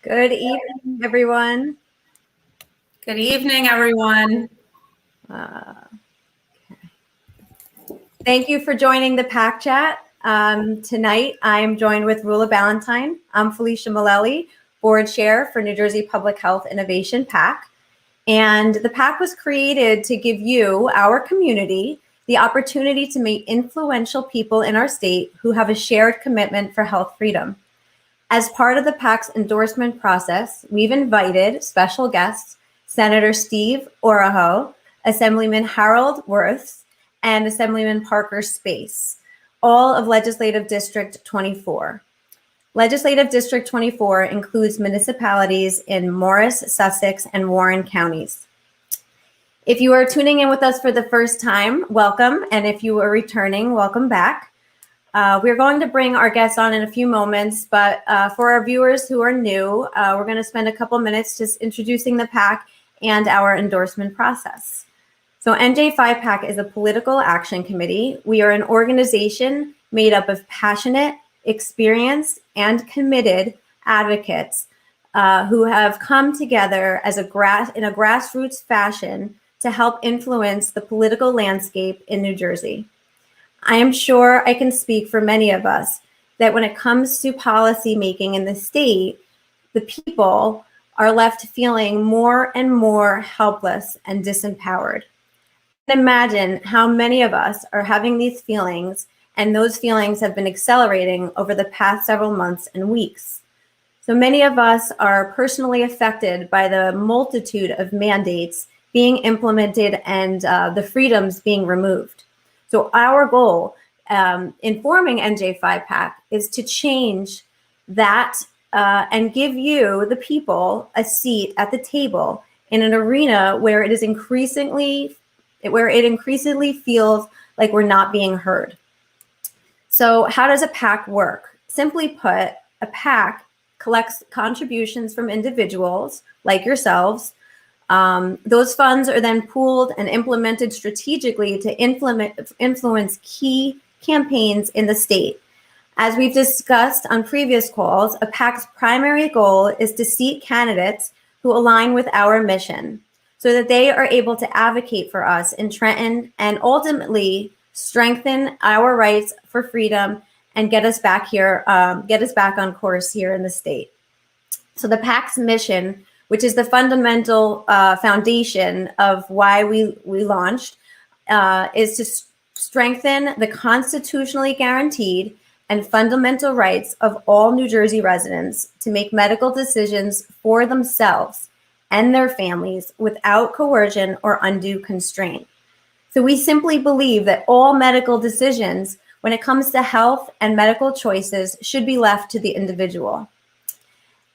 Good evening, everyone. Good evening, everyone. Thank you for joining the PAC chat. Tonight, I'm joined with Rula Ballantyne. I'm Felicia Malelli, Board Chair for New Jersey Public Health Innovation PAC. And the PAC was created to give you, our community, the opportunity to meet influential people in our state who have a shared commitment for health freedom. As part of the PAC's endorsement process, we've invited special guests, Senator Steve Oroho, Assemblyman Harold Wirth, and Assemblyman Parker Space, all of Legislative District 24. Legislative District 24 includes municipalities in Morris, Sussex, and Warren counties. If you are tuning in with us for the first time, welcome. And if you are returning, welcome back. We're going to bring our guests on in a few moments, but for our viewers who are new, we're going to spend a couple minutes just introducing the PAC and our endorsement process. So NJPHIPAC is a political action committee. We are an organization made up of passionate, experienced, and committed advocates who have come together as in a grassroots fashion to help influence the political landscape in New Jersey. I am sure I can speak for many of us that when it comes to policy making in the state, the people are left feeling more and more helpless and disempowered. Imagine how many of us are having these feelings, and those feelings have been accelerating over the past several months and weeks. So many of us are personally affected by the multitude of mandates being implemented and the freedoms being removed. So our goal in forming NJPHIPAC is to change that and give you, the people, a seat at the table in an arena where it increasingly feels like we're not being heard. So how does a PAC work? Simply put, a PAC collects contributions from individuals like yourselves. Those funds are then pooled and implemented strategically to influence key campaigns in the state. As we've discussed on previous calls, a PAC's primary goal is to seat candidates who align with our mission so that they are able to advocate for us in Trenton and ultimately strengthen our rights for freedom and get us back on course here in the state. So the PAC's mission, which is the fundamental foundation of why we launched, is to strengthen the constitutionally guaranteed and fundamental rights of all New Jersey residents to make medical decisions for themselves and their families without coercion or undue constraint. So we simply believe that all medical decisions when it comes to health and medical choices should be left to the individual.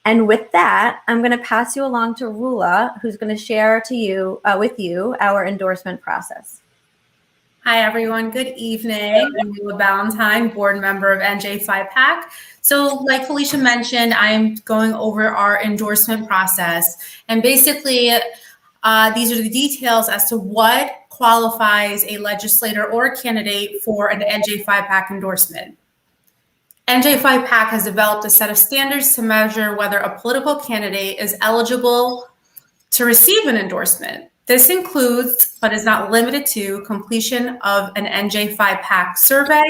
And with that, I'm going to pass you along to Rula, who's going to share with you our endorsement process. Hi, everyone. Good evening. I'm Rula Ballantyne, board member of NJPHIPAC. So like Felicia mentioned, I'm going over our endorsement process. And basically, these are the details as to what qualifies a legislator or a candidate for an NJPHIPAC endorsement. NJPHIPAC has developed a set of standards to measure whether a political candidate is eligible to receive an endorsement. This includes, but is not limited to, completion of an NJPHIPAC survey,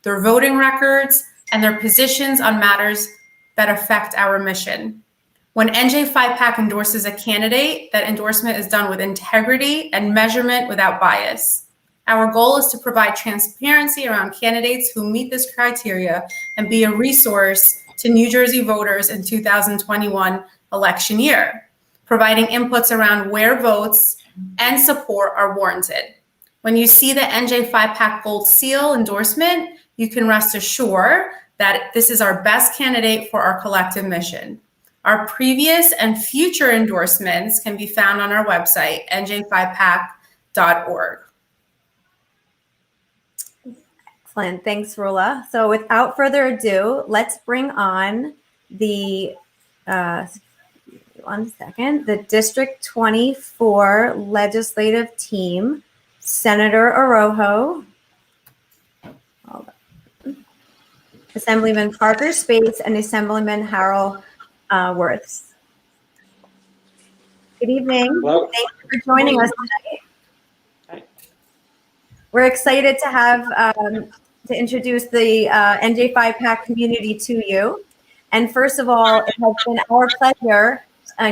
their voting records, and their positions on matters that affect our mission. When NJPHIPAC endorses a candidate, that endorsement is done with integrity and measurement without bias. Our goal is to provide transparency around candidates who meet this criteria and be a resource to New Jersey voters in 2021 election year, providing inputs around where votes and support are warranted. When you see the NJPHIPAC Gold Seal endorsement, you can rest assured that this is our best candidate for our collective mission. Our previous and future endorsements can be found on our website, njphipac.org. Excellent. Thanks, Rula. So without further ado, let's bring on the, the District 24 legislative team, Senator Oroho, Assemblyman Parker Space, and Assemblyman Harold Wirth. Good evening. Hello. Thank you for joining us tonight. We're excited to have to introduce the NJ5PAC community to you. And first of all, it has been our pleasure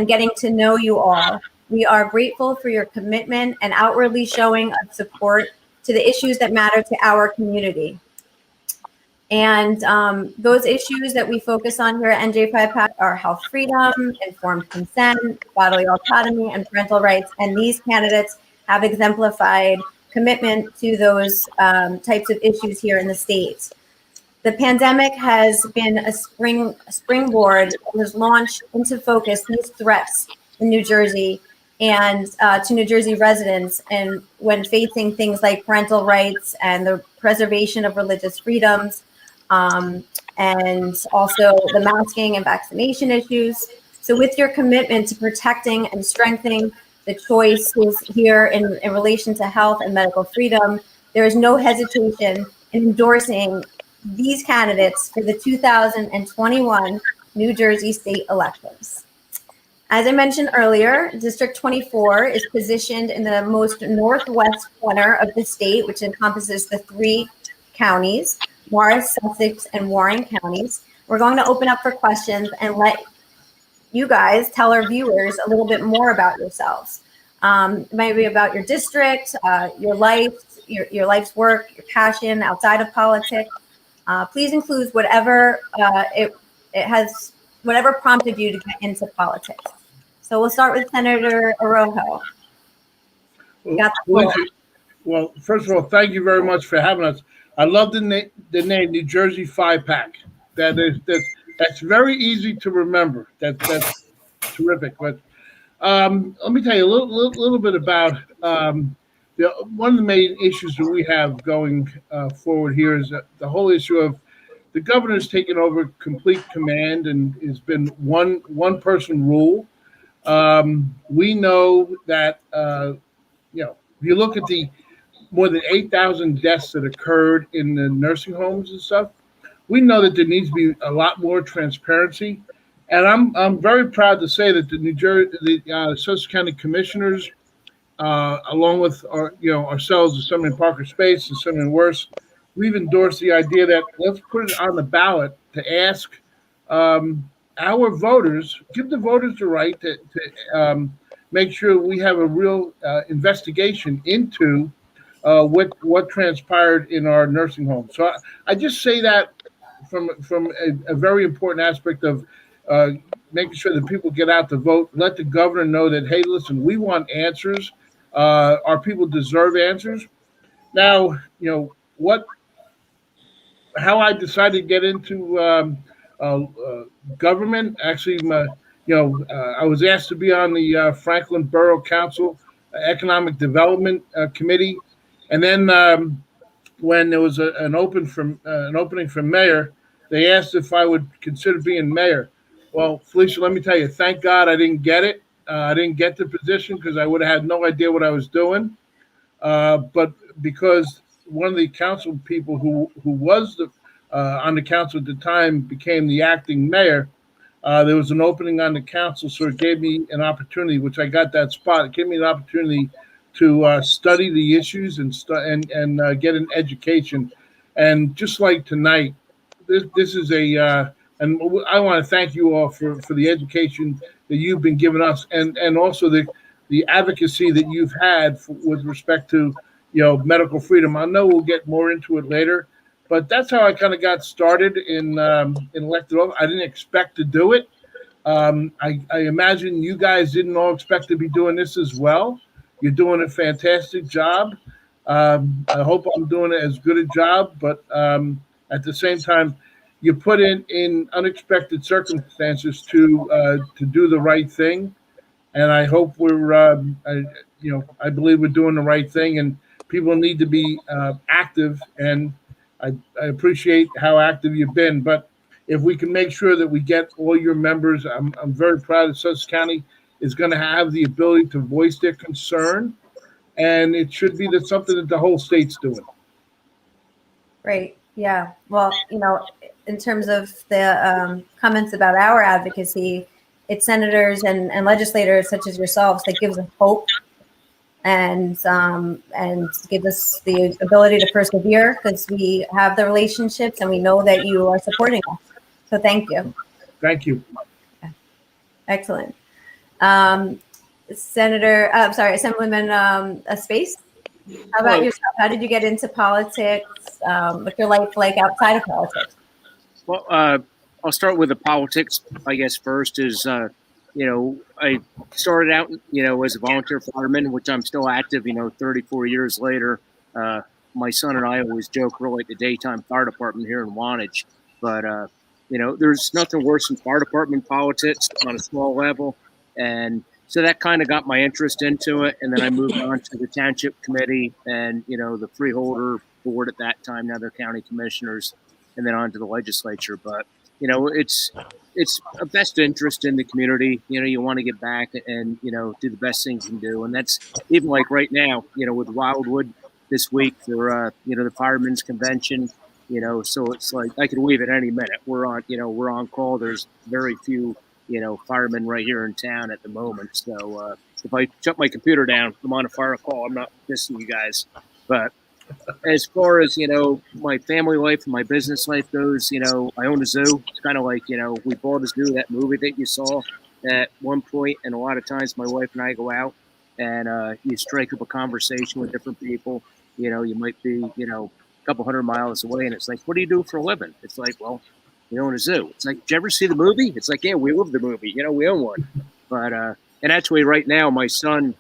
getting to know you all. We are grateful for your commitment and outwardly showing of support to the issues that matter to our community. And those issues that we focus on here at NJ5PAC are health freedom, informed consent, bodily autonomy, and parental rights. And these candidates have exemplified commitment to those types of issues here in the state. The pandemic has been a springboard that has launched into focus these threats in New Jersey and to New Jersey residents, and when facing things like parental rights and the preservation of religious freedoms, and also the masking and vaccination issues. So with your commitment to protecting and strengthening the choices here in relation to health and medical freedom, there is no hesitation in endorsing these candidates for the 2021 New Jersey state elections. As I mentioned earlier, District 24 is positioned in the most northwest corner of the state, which encompasses the 3 counties, Morris, Sussex, and Warren counties. We're going to open up for questions and let you guys tell our viewers a little bit more about yourselves. It might be about your district, your life, your life's work, your passion outside of politics. Please include whatever it has, whatever prompted you to get into politics. So we'll start with Senator Oroho. Well, first of all, thank you very much for having us. I love the name New Jersey 5-Pack. That's very easy to remember. That's terrific. But let me tell you a little bit about one of the main issues that we have going forward here is the whole issue of the governor's taken over complete command and has been one person rule. We know that if you look at the more than 8,000 deaths that occurred in the nursing homes and stuff, we know that there needs to be a lot more transparency. And I'm very proud to say that the Sussex County Commissioners, along with ourselves, Assemblyman Parker Space and Assemblyman Wirth, we've endorsed the idea that let's put it on the ballot to ask our voters, give the voters the right to make sure we have a real investigation into what transpired in our nursing homes. So I just say that from a very important aspect of making sure that people get out to vote. Let the governor know that, hey, listen, we want answers. Our people deserve answers. Now, how I decided to get into government. Actually, I was asked to be on the Franklin Borough Council Economic Development Committee. And then when there was an opening for mayor, they asked if I would consider being mayor. Well, Felicia, let me tell you, thank God I didn't get it. I didn't get the position because I would have had no idea what I was doing. But because one of the council people who was on the council at the time became the acting mayor, there was an opening on the council, so it gave me an opportunity, which I got that spot. It gave me an opportunity to study the issues and get an education. And just like tonight, this is and I want to thank you all for the education that you've been giving us, and also the advocacy that you've had with respect to medical freedom. I know we'll get more into it later, but that's how I kind of got started in elected office. I didn't expect to do it. I imagine you guys didn't all expect to be doing this as well. You're doing a fantastic job. I hope I'm doing as good a job, but at the same time, you put in unexpected circumstances to do the right thing, and I hope I believe we're doing the right thing, and people need to be active, and I appreciate how active you've been. But if we can make sure that we get all your members, I'm very proud that Sussex County is going to have the ability to voice their concern, and it should be something that the whole state's doing. Great. Yeah. Well, in terms of the comments about our advocacy, it's senators and legislators such as yourselves that gives us hope and give us the ability to persevere because we have the relationships and we know that you are supporting us. So thank you. Thank you. Excellent. Assemblyman Space, how about yourself? How did you get into politics? What's your life like outside of politics? Well, I'll start with the politics, I guess, first is, I started out, as a volunteer fireman, which I'm still active, 34 years later. My son and I always joke we're like the daytime fire department here in Wantage. But, there's nothing worse than fire department politics on a small level. And so that kind of got my interest into it. And then I moved on to the Township Committee and, the Freeholder Board at that time, now they're county commissioners, and then on to the legislature. But, it's a best interest in the community. You want to get back and, do the best things you can do. And that's even like right now, with Wildwood this week for, the Firemen's Convention, so it's like I could leave at any minute. We're on call. There's very few, firemen right here in town at the moment. So if I shut my computer down, I'm on a fire call. I'm not missing you guys. But as far as, my family life and my business life goes, I own a zoo. It's kind of like, we bought a zoo, that movie that you saw at one point. And a lot of times my wife and I go out and you strike up a conversation with different people. You might be, a couple 100 miles away. And it's like, what do you do for a living? It's like, well, we own a zoo. It's like, did you ever see the movie? It's like, yeah, we live the movie. We own one. But, and actually right now, my son,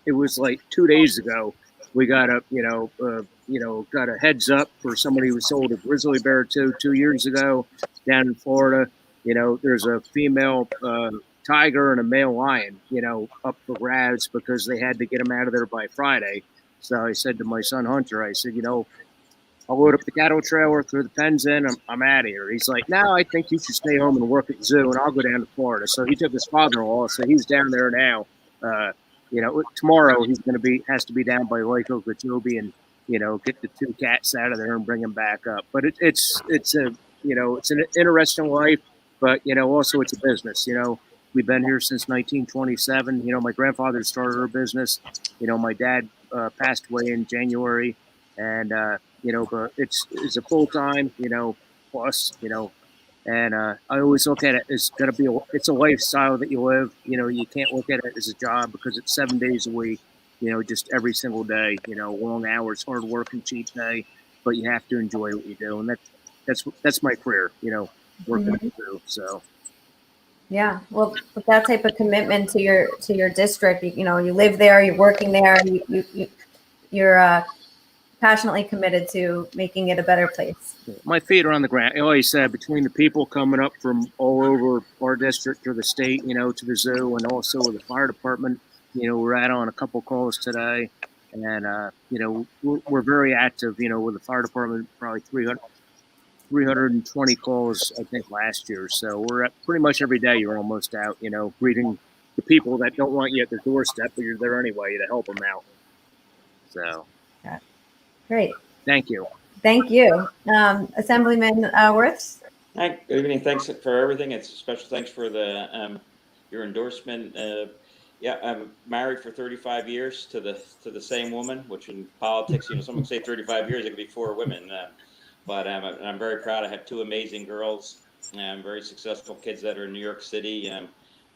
it was like 2 days ago, we got got a heads up for somebody who sold a grizzly bear to 2 years ago down in Florida. There's a female tiger and a male lion, up for grabs because they had to get them out of there by Friday. So I said to my son Hunter, I said, I'll load up the cattle trailer, throw the pens in, I'm out of here. He's like, no, I think you should stay home and work at the zoo, and I'll go down to Florida. So he took his father-in-law, so he's down there now. Tomorrow he's has to be down by Lake Okeechobee and, get the 2 cats out of there and bring them back up. But it's an interesting life, but, also it's a business. We've been here since 1927. My grandfather started our business. My dad passed away in January, and, but it's a full-time, plus, and I always look at it as it's a lifestyle that you live. You can't look at it as a job because it's 7 days a week, just every single day, long hours, hard work and cheap pay, but you have to enjoy what you do. And that's my career, working through. So. Yeah. Well, with that type of commitment to your district, you live there, you're working there, you're passionately committed to making it a better place. My feet are on the ground. Like I said, between the people coming up from all over our district or the state, to the zoo, and also the fire department, we're out on a couple calls today, and we're very active. With the fire department, probably 320 calls, I think, last year. So we're at pretty much every day. You're almost out, greeting the people that don't want you at their doorstep, but you're there anyway to help them out. So. Great. Thank you. Thank you. Assemblyman Wirth. Hi, good evening. Thanks for everything. It's a special thanks for your endorsement. I'm married for 35 years to the same woman, which in politics, someone say 35 years, it could be 4 women. But I'm very proud. I have 2 amazing girls, very successful kids that are in New York City,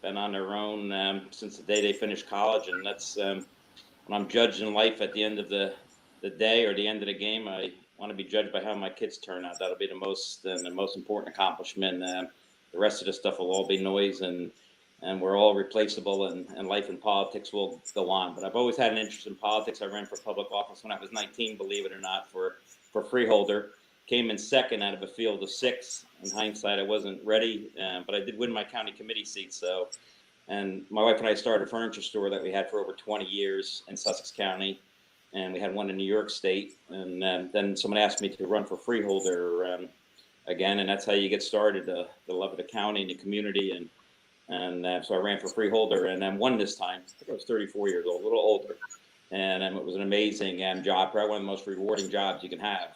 been on their own since the day they finished college. And that's when I'm judged in life at the end of the day or the end of the game. I want to be judged by how my kids turn out. That'll be the most important accomplishment. The rest of the stuff will all be noise, and we're all replaceable, and life and politics will go on. But I've always had an interest in politics. I ran for public office when I was 19, believe it or not, for freeholder. Came in second out of a field of 6. In hindsight, I wasn't ready, but I did win my county committee seat. So, and my wife and I started a furniture store that we had for over 20 years in Sussex County. And we had one in New York State, and then someone asked me to run for freeholder again, and that's how you get started. The love of the county and the community, and so I ran for freeholder, and then won this time. I think I was 34 years old, a little older, and it was an amazing job, probably one of the most rewarding jobs you can have.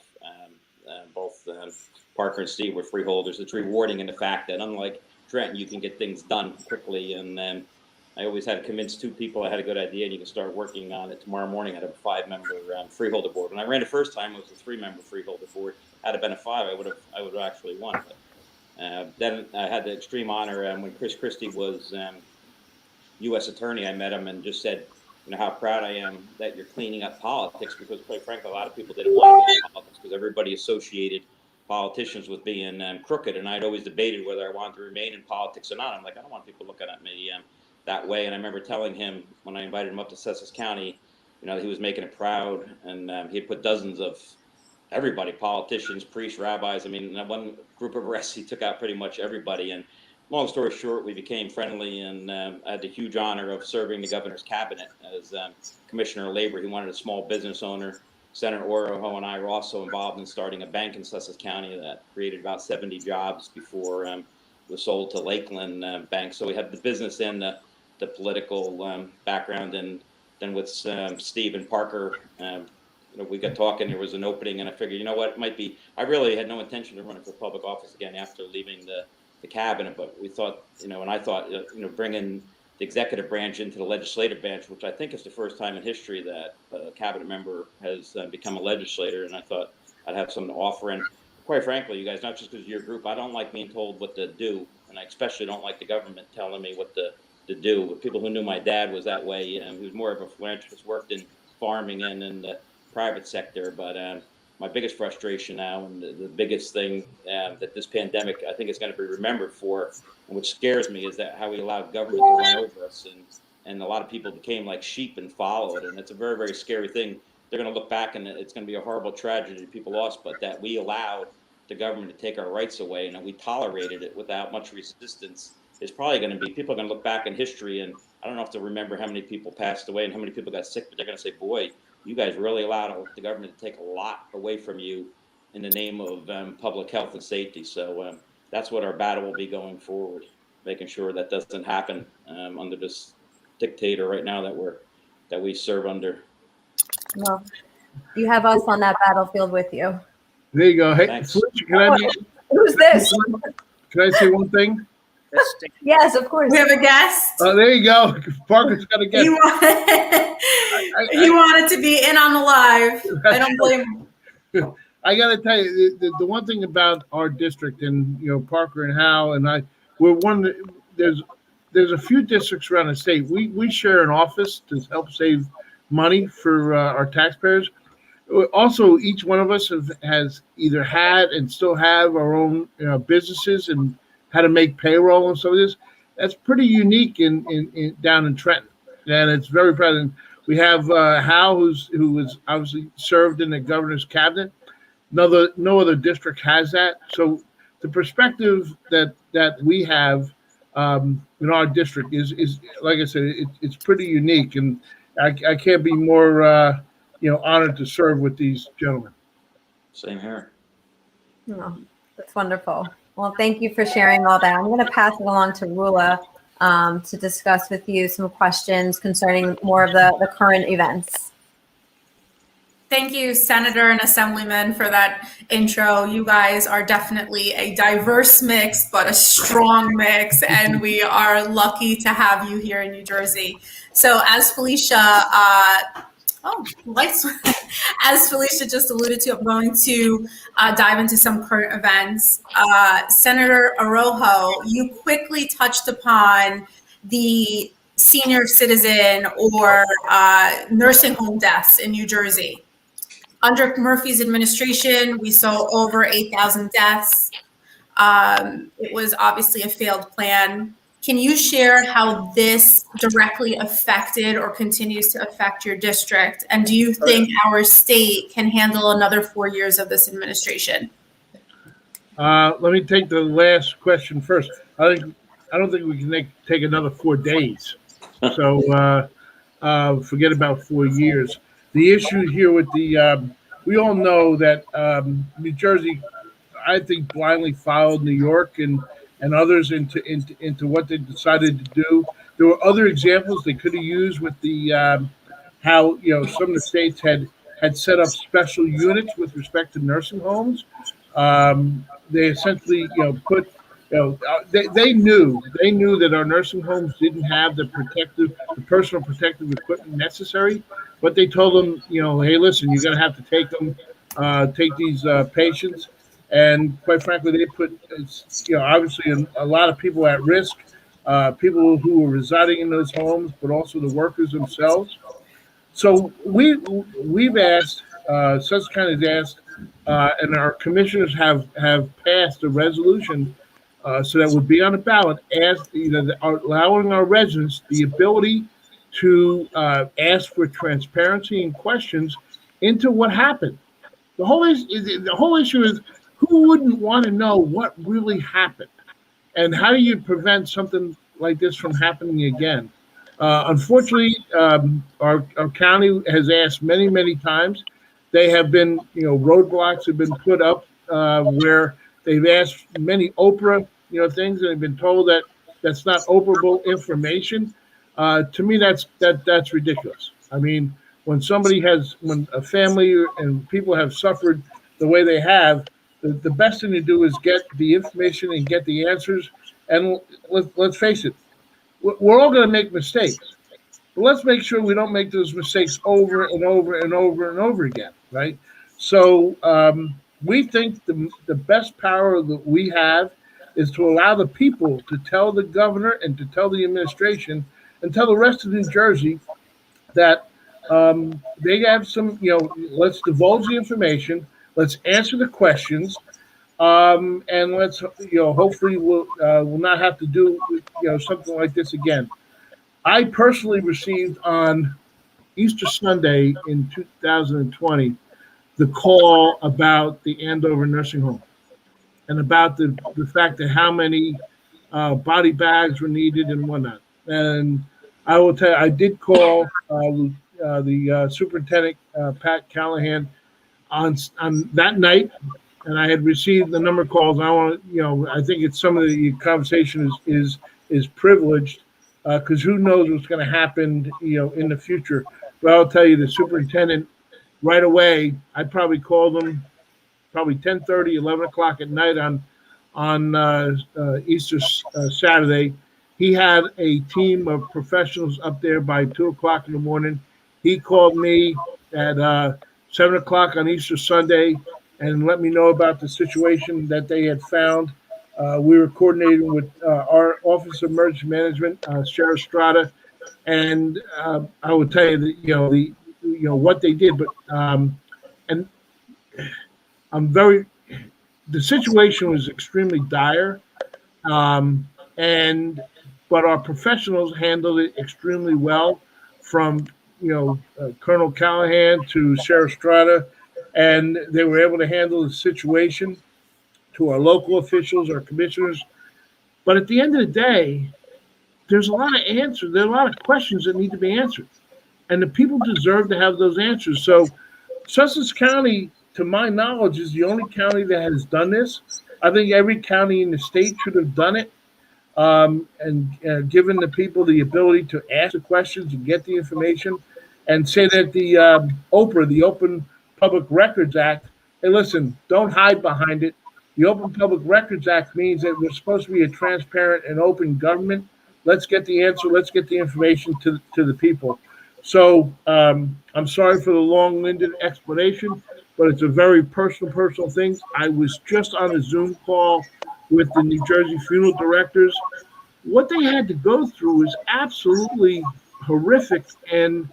Both Parker and Steve were freeholders. It's rewarding in the fact that unlike Trenton, you can get things done quickly. And then I always had to convince 2 people I had a good idea and you can start working on it tomorrow morning. I had a 5-member freeholder board. When I ran the first time, it was a 3-member freeholder board. Had it been a 5, I would have actually won. But then I had the extreme honor when Chris Christie was U.S. attorney. I met him and just said, you know, how proud I am that you're cleaning up politics, because quite frankly, a lot of people didn't want to be in politics because everybody associated politicians with being crooked. And I'd always debated whether I wanted to remain in politics or not. I'm like, I don't want people looking at me that way. And I remember telling him when I invited him up to Sussex County, you know, he was making it proud, and he had put dozens of everybody, politicians, priests, rabbis. I mean, in one group of arrests, he took out pretty much everybody. And long story short, we became friendly, and I had the huge honor of serving the governor's cabinet as commissioner of labor. He wanted a small business owner. Senator Oroho and I were also involved in starting a bank in Sussex County that created about 70 jobs before it was sold to Lakeland Bank. So we had the business and the political background. And then with Steve and Parker, you know, we got talking. There was an opening, and I figured, you know what, it might be. I really had no intention of running for public office again after leaving the cabinet, but we thought, you know, and I thought, you know, bringing the executive branch into the legislative branch, which I think is the first time in history that a cabinet member has become a legislator, and I thought I'd have something to offer. And quite frankly, you guys, not just because of your group, I don't like being told what to do, and I especially don't like the government telling me what to do. But people who knew my dad was that way, and he was more of a philanthropist, worked in farming and in the private sector, but my biggest frustration now, and the biggest thing that this pandemic I think is going to be remembered for, and which scares me, is that how we allowed government to run over us, and a lot of people became like sheep and followed, and it's a very, very scary thing. They're going to look back, and it's going to be a horrible tragedy people lost, but that we allowed the government to take our rights away, and that we tolerated it without much resistance is probably going to be, people are going to look back in history, and I don't know if they'll remember how many people passed away and how many people got sick, but they're going to say, boy, you guys really allowed the government to take a lot away from you in the name of public health and safety. So that's what our battle will be going forward, making sure that doesn't happen under this dictator right now that we serve under. Well, you have us on that battlefield with you. There you go. Hey, Thanks. Who's this? Can I say one thing? Yes, of course. We have a guest. Oh, there you go. Parker's got a guest. He wanted to be in on the live. I don't blame him. I got to tell you, the one thing about our district, and you know, Parker and Hal and I, we're one. There's a few districts around the state. We share an office to help save money for our taxpayers. Also, each one of us has either had and still have our own businesses and how to make payroll and some of this. That's pretty unique in down in Trenton, and it's very present. We have Hal, who was obviously served in the governor's cabinet. No other district has that. So the perspective that we have in our district is like I said, it's pretty unique, and I can't be more honored to serve with these gentlemen. Same here. Oh, that's wonderful. Well, thank you for sharing all that. I'm going to pass it along to Rula to discuss with you some questions concerning more of the current events. Thank you, Senator and Assemblyman, for that intro. You guys are definitely a diverse mix, but a strong mix, and we are lucky to have you here in New Jersey. So as Felicia as Felicia just alluded to, I'm going to dive into some current events. Senator Oroho, you quickly touched upon the senior citizen or nursing home deaths in New Jersey. Under Murphy's administration, we saw over 8,000 deaths. It was obviously a failed plan. Can you share how this directly affected or continues to affect your district? And do you think our state can handle another 4 years of this administration? Let me take the last question first. I don't think we can take another 4 days. So forget about 4 years. The issue here with we all know that New Jersey, I think, blindly followed New York and others into what they decided to do. There were other examples they could have used with the how some of the states had set up special units with respect to nursing homes. They essentially put They knew that our nursing homes didn't have the personal protective equipment necessary, but they told them, hey, listen, you're going to have to take these patients, and quite frankly, they put, obviously a lot of people at risk, people who were residing in those homes, but also the workers themselves. So we've asked, Sussex County has asked, and our commissioners have passed a resolution so that would be on the ballot, allowing our residents the ability to ask for transparency and questions into what happened. The whole issue is, who wouldn't want to know what really happened, and how do you prevent something like this from happening again? Unfortunately, our county has asked many times. They have been, roadblocks have been put up where they've asked many Oprah, things, and they've been told that that's not Oprahable information. To me, that's ridiculous. I mean, when a family and people have suffered the way they have, the best thing to do is get the information and get the answers. And let's face it, we're all going to make mistakes, but let's make sure we don't make those mistakes over and over and over and over again, right? So we think the best power that we have is to allow the people to tell the governor and to tell the administration and tell the rest of New Jersey that they have some, let's divulge the information, let's answer the questions, and let's, hopefully we'll not have to do, something like this again. I personally received on Easter Sunday in 2020 the call about the Andover nursing home and about the fact that how many body bags were needed and whatnot. And I will tell you, I did call the superintendent, Pat Callahan, on that night, and I had received the number of calls. I think it's some of the conversation is privileged because who knows what's going to happen, in the future. But I'll tell you, the superintendent right away, I probably called him probably 10:30, 11 o'clock at night on Easter Saturday. He had a team of professionals up there by 2 o'clock in the morning. He called me at 7 o'clock on Easter Sunday and let me know about the situation that they had found. We were coordinating with our Office of Emergency Management, Sheriff Sparta, and I would tell you that what they did, but and the situation was extremely dire, but our professionals handled it extremely well, from Colonel Callahan to Sheriff Sparta, and they were able to handle the situation, to our local officials, our commissioners. But at the end of the day, there's a lot of answers. There are a lot of questions that need to be answered, and the people deserve to have those answers. So Sussex County, to my knowledge, is the only county that has done this. I think every county in the state should have done it, and given the people the ability to ask the questions and get the information, and say that the OPRA, the Open Public Records Act, hey, listen, don't hide behind it. The Open Public Records Act means that we're supposed to be a transparent and open government. Let's get the answer. Let's get the information to the people. So I'm sorry for the long-winded explanation, but it's a very personal thing. I was just on a Zoom call with the New Jersey funeral directors. What they had to go through is absolutely horrific, and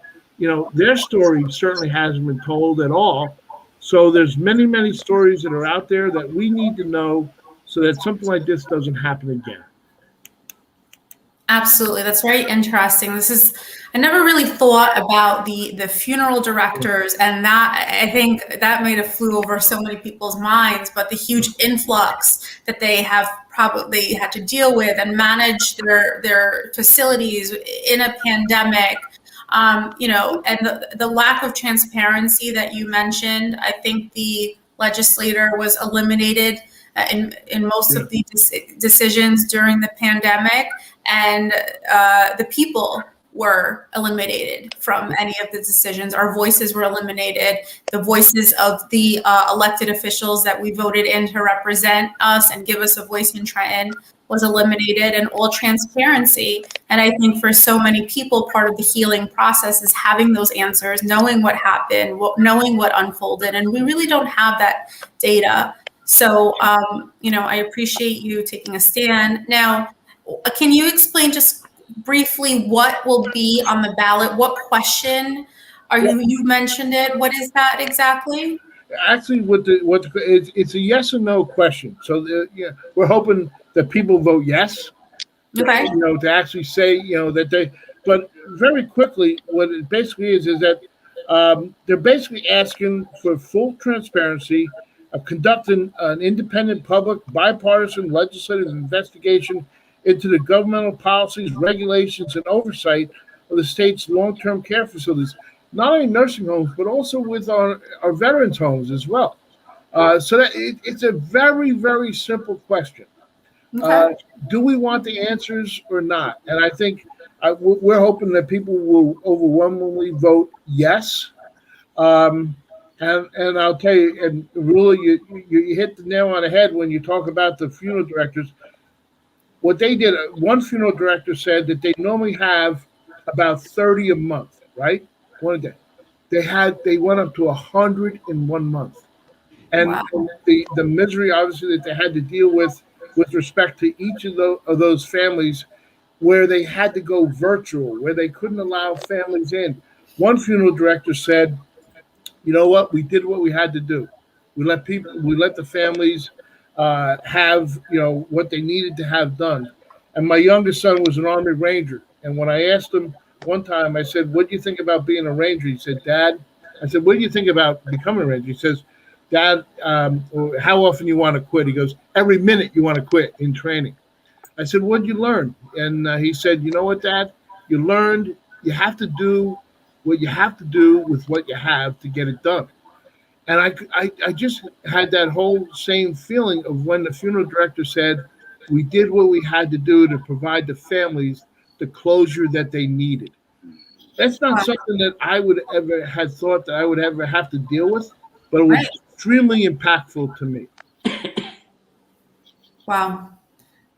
their story certainly hasn't been told at all. So there's many stories that are out there that we need to know so that something like this doesn't happen again. Absolutely. That's very interesting. I never really thought about the funeral directors, and that, I think that might have flew over so many people's minds, but the huge influx that they have probably had to deal with and manage their facilities in a pandemic, and the lack of transparency that you mentioned. I think the legislator was eliminated in most of the decisions during the pandemic, and the people were eliminated from any of the decisions. Our voices were eliminated. The voices of the elected officials that we voted in to represent us and give us a voice in Trenton was eliminated, and all transparency. And I think for so many people, part of the healing process is having those answers, knowing what happened, knowing what unfolded, and we really don't have that data. So, I appreciate you taking a stand. Now, can you explain just briefly what will be on the ballot? What question are you mentioned it. What is that exactly? Actually, it's a yes or no question. So we're hoping that people vote yes. Okay. To actually say, that they, but very quickly, what it basically is that they're basically asking for full transparency of conducting an independent, public, bipartisan legislative investigation into the governmental policies, regulations, and oversight of the state's long-term care facilities, not only nursing homes, but also with our veterans' homes as well. So that it's a very, very simple question. Okay. Do we want the answers or not? And I think we're hoping that people will overwhelmingly vote yes. And I'll tell you, and really, you hit the nail on the head when you talk about the funeral directors. What they did, one funeral director said that they normally have about 30 a month, right? One a day. They went up to 100 in 1 month. And Wow. the misery, obviously, that they had to deal with respect to each of those families, where they had to go virtual, where they couldn't allow families in. One funeral director said, "You know what? We did what we had to do. We let the families have what they needed to have done." And my youngest son was an Army Ranger, and when I asked him one time, I said, "What do you think about being a Ranger?" He said, "Dad," I said, "What do you think about becoming a Ranger?" He says, "Dad, how often you want to quit?" He goes, "Every minute you want to quit in training." I said, "What did you learn?" And he said, "You know what, Dad? You learned you have to do what you have to do with what you have to get it done." And I just had that whole same feeling of when the funeral director said, "We did what we had to do to provide the families the closure that they needed." That's not something that I would ever had thought that I would ever have to deal with, but it was extremely impactful to me. Wow.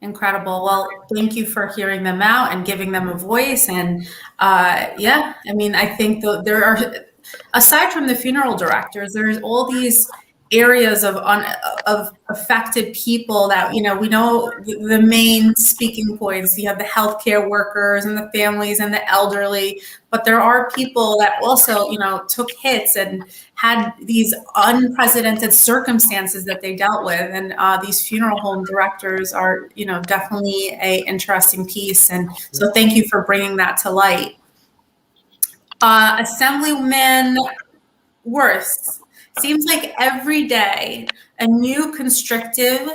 Incredible. Well, thank you for hearing them out and giving them a voice. And I think there are, aside from the funeral directors, there's all these areas of affected people that, we know the main speaking points. You have the healthcare workers and the families and the elderly, but there are people that also, took hits and had these unprecedented circumstances that they dealt with. And these funeral home directors are, definitely a interesting piece. And so thank you for bringing that to light. Assemblyman Wirth. Seems like every day a new constrictive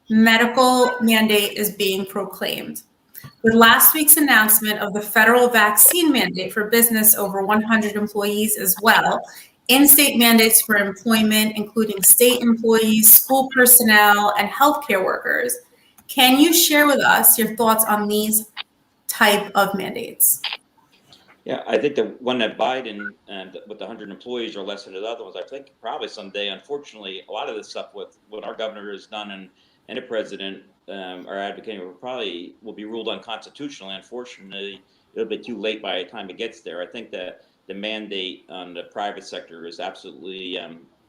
medical mandate is being proclaimed. With last week's announcement of the federal vaccine mandate for business over 100 employees as well, in-state mandates for employment, including state employees, school personnel, and healthcare workers. Can you share with us your thoughts on these type of mandates? Yeah, I think the one that Biden and with the 100 employees are less than the other ones. I think probably someday, unfortunately, a lot of this stuff with what our governor has done and the president are advocating will be ruled unconstitutional. Unfortunately, it'll be too late by the time it gets there. I think that the mandate on the private sector is absolutely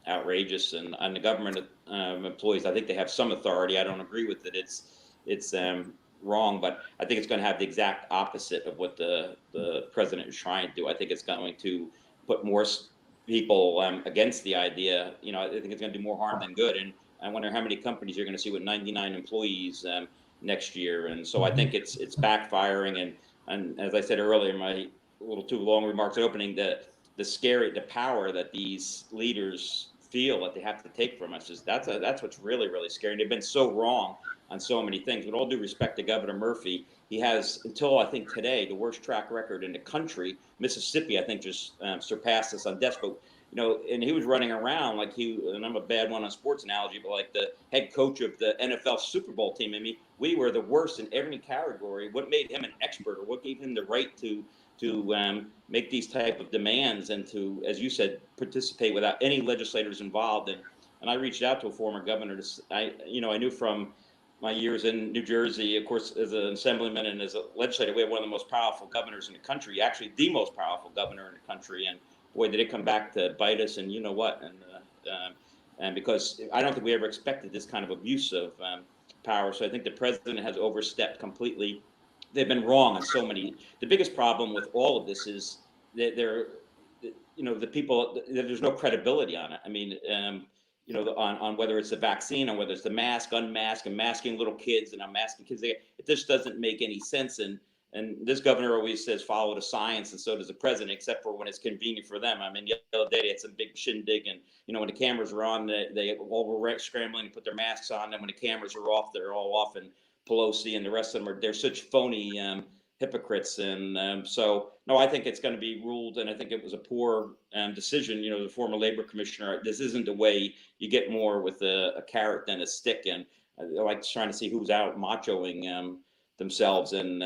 outrageous, and on the government employees, I think they have some authority. I don't agree with it. It's wrong, but I think it's going to have the exact opposite of what the president is trying to do. I think it's going to put more people against the idea. I think it's going to do more harm than good. And I wonder how many companies you're going to see with 99 employees next year. And so I think it's backfiring. And as I said earlier, my little too long remarks opening, the power that these leaders feel that they have to take from us that's what's really, really scary. And they've been so wrong on so many things. With all due respect to Governor Murphy, he has, until I think today, the worst track record in the country. Mississippi, I think, just surpassed us on deaths. But and he was running around like and I'm a bad one on sports analogy, but like the head coach of the NFL Super Bowl team. I mean, we were the worst in every category. What made him an expert, or what gave him the right to to make these type of demands and to, as you said, participate without any legislators involved. And I reached out to a former governor. I knew from my years in New Jersey, of course, as an assemblyman and as a legislator, we have one of the most powerful governors in the country, actually the most powerful governor in the country. And boy, did it come back to bite us, and you know what? And because I don't think we ever expected this kind of abuse of power. So I think the president has overstepped completely. They've been wrong on so many. The biggest problem with all of this is that the people, there's no credibility on it. I mean, on whether it's the vaccine, on whether it's the mask, unmask, and masking little kids and unmasking kids. It just doesn't make any sense. And this governor always says follow the science, and so does the president, except for when it's convenient for them. I mean, the other day they had some big shindig, and when the cameras were on, they all were scrambling to put their masks on. And when the cameras are off, they're all off. And Pelosi and the rest of them they're such phony hypocrites. And so, no, I think it's going to be ruled, and I think it was a poor decision. The former labor commissioner, this isn't the way you get more with a carrot than a stick. And I like trying to see who's out machoing themselves, and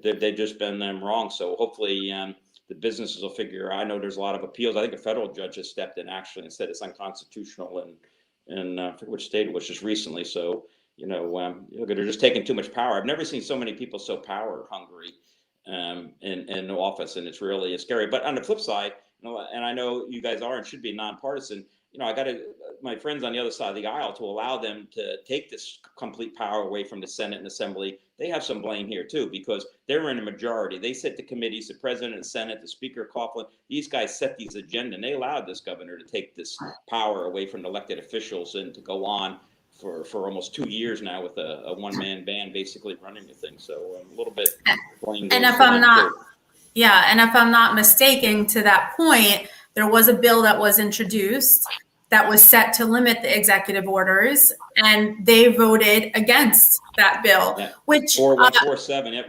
they've just been wrong. So hopefully the businesses will figure. I know there's a lot of appeals. I think a federal judge has stepped in actually and said it's unconstitutional, and I forget which state it was just recently. So they're just taking too much power. I've never seen so many people so power hungry in office, and it's really scary. But on the flip side, and I know you guys are and should be nonpartisan. I got my friends on the other side of the aisle to allow them to take this complete power away from the Senate and Assembly. They have some blame here too, because they're in a majority. They set the committees, the president and Senate, the Speaker Coughlin. These guys set these agenda, and they allowed this governor to take this power away from the elected officials and to go on for almost 2 years now with a one-man band basically running the thing. So a little bit blame. And if I'm not mistaken, to that point, there was a bill that was introduced that was set to limit the executive orders, and they voted against that bill, which 4147.